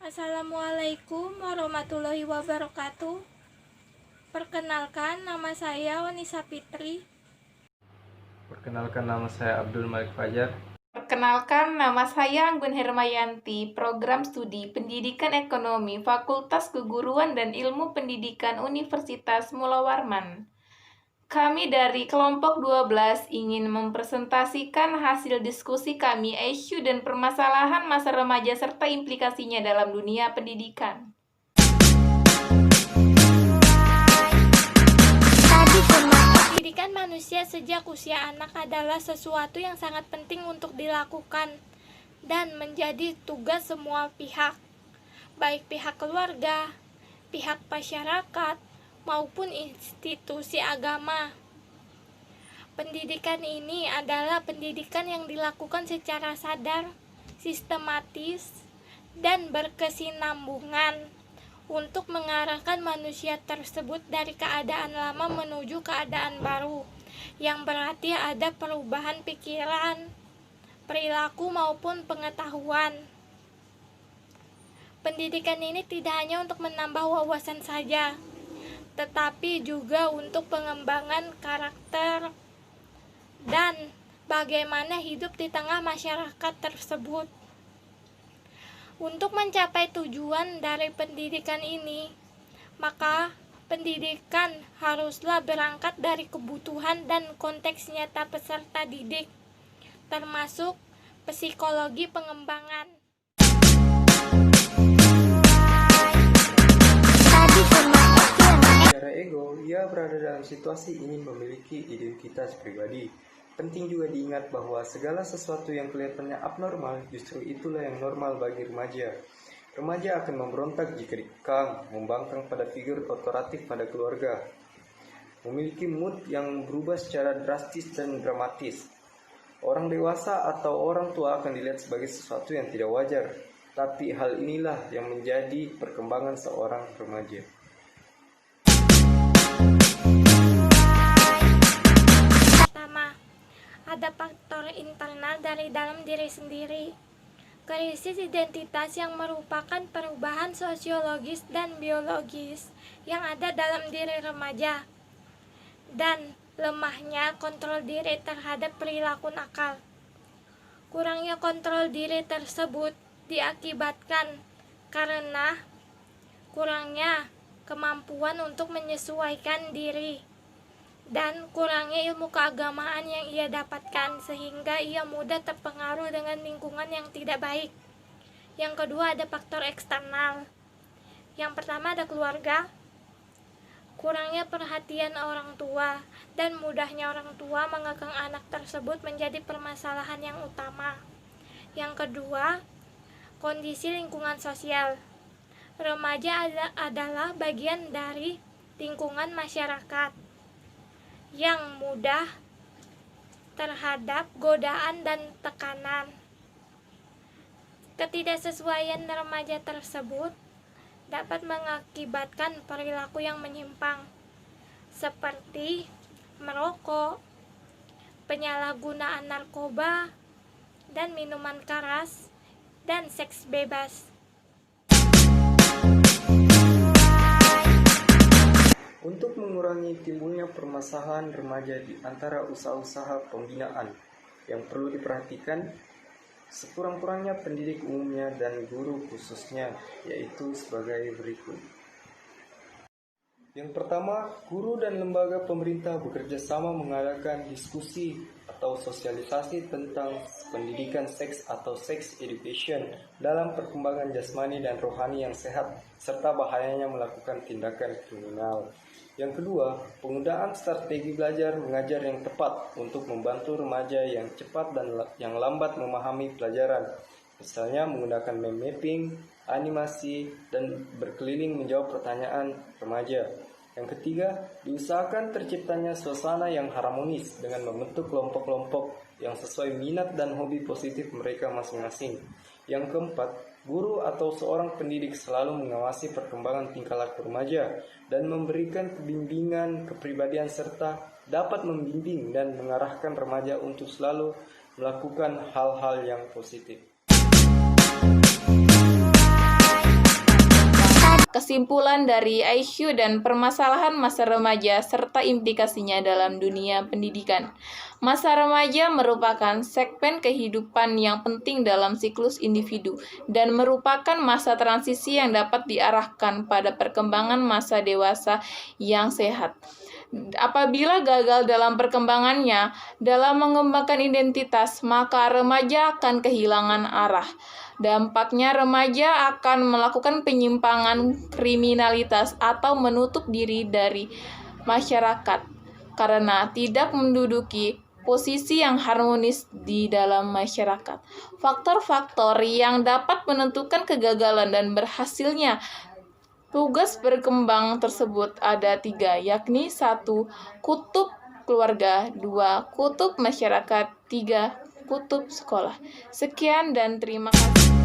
Assalamualaikum warahmatullahi wabarakatuh. Perkenalkan, nama saya Wanisa Fitri. Perkenalkan, nama saya Abdul Malik Fajar. Perkenalkan, nama saya Anggun Hermayanti, Program Studi Pendidikan Ekonomi, Fakultas Keguruan dan Ilmu Pendidikan Universitas Mula Warman. Kami dari kelompok 12 ingin mempresentasikan hasil diskusi kami isu dan permasalahan masa remaja serta implikasinya dalam dunia pendidikan. Pendidikan manusia sejak usia anak adalah sesuatu yang sangat penting untuk dilakukan dan menjadi tugas semua pihak, baik pihak keluarga, pihak masyarakat, maupun institusi agama. Pendidikan ini adalah pendidikan yang dilakukan secara sadar, sistematis, dan berkesinambungan untuk mengarahkan manusia tersebut dari keadaan lama menuju keadaan baru, yang berarti ada perubahan pikiran, perilaku maupun pengetahuan. Pendidikan ini tidak hanya untuk menambah wawasan saja, tetapi juga untuk pengembangan karakter dan bagaimana hidup di tengah masyarakat tersebut. Untuk mencapai tujuan dari pendidikan ini, maka pendidikan haruslah berangkat dari kebutuhan dan konteks nyata peserta didik, termasuk psikologi pengembangan. Secara ego, ia berada dalam situasi ingin memiliki identitas pribadi. Penting juga diingat bahwa segala sesuatu yang kelihatannya abnormal, justru itulah yang normal bagi remaja. Remaja akan memberontak jika dikekang, membangkang pada figur otoritatif pada keluarga. Memiliki mood yang berubah secara drastis dan dramatis. Orang dewasa atau orang tua akan dilihat sebagai sesuatu yang tidak wajar. Tapi hal inilah yang menjadi perkembangan seorang remaja. Ada faktor internal dari dalam diri sendiri. Krisis identitas yang merupakan perubahan sosiologis dan biologis yang ada dalam diri remaja. Dan lemahnya kontrol diri terhadap perilaku nakal. Kurangnya kontrol diri tersebut diakibatkan karena kurangnya kemampuan untuk menyesuaikan diri dan kurangnya ilmu keagamaan yang ia dapatkan, sehingga ia mudah terpengaruh dengan lingkungan yang tidak baik. Yang kedua, ada faktor eksternal. Yang pertama ada keluarga. Kurangnya perhatian orang tua dan mudahnya orang tua mengekang anak tersebut menjadi permasalahan yang utama. Yang kedua, kondisi lingkungan sosial. Remaja adalah bagian dari lingkungan masyarakat yang mudah terhadap godaan dan tekanan. Ketidaksesuaian remaja tersebut dapat mengakibatkan perilaku yang menyimpang, seperti merokok, penyalahgunaan narkoba, dan minuman keras, dan seks bebas. Untuk mengurangi timbulnya permasalahan remaja di antara usaha-usaha pembinaan yang perlu diperhatikan, sekurang-kurangnya pendidik umumnya dan guru khususnya, yaitu sebagai berikut. Yang pertama, guru dan lembaga pemerintah bekerja sama mengadakan diskusi atau sosialisasi tentang pendidikan seks atau sex education dalam perkembangan jasmani dan rohani yang sehat, serta bahayanya melakukan tindakan kriminal. Yang kedua, penggunaan strategi belajar mengajar yang tepat untuk membantu remaja yang cepat dan yang lambat memahami pelajaran. Misalnya menggunakan mind mapping, animasi, dan berkeliling menjawab pertanyaan remaja. Yang ketiga, diusahakan terciptanya suasana yang harmonis dengan membentuk kelompok-kelompok yang sesuai minat dan hobi positif mereka masing-masing. Yang keempat, guru atau seorang pendidik selalu mengawasi perkembangan tingkah laku remaja dan memberikan bimbingan kepribadian serta dapat membimbing dan mengarahkan remaja untuk selalu melakukan hal-hal yang positif. kesimpulan dari IQ dan permasalahan masa remaja serta implikasinya dalam dunia pendidikan. Masa remaja merupakan segmen kehidupan yang penting dalam siklus individu dan merupakan masa transisi yang dapat diarahkan pada perkembangan masa dewasa yang sehat. Apabila gagal dalam perkembangannya dalam mengembangkan identitas, maka remaja akan kehilangan arah. Dampaknya remaja akan melakukan penyimpangan, kriminalitas, atau menutup diri dari masyarakat karena tidak menduduki posisi yang harmonis di dalam masyarakat. Faktor-faktor yang dapat menentukan kegagalan dan berhasilnya tugas berkembang tersebut ada 3, yakni 1. Kutub keluarga, 2. Kutub masyarakat, 3. Kutub sekolah. Sekian dan terima kasih.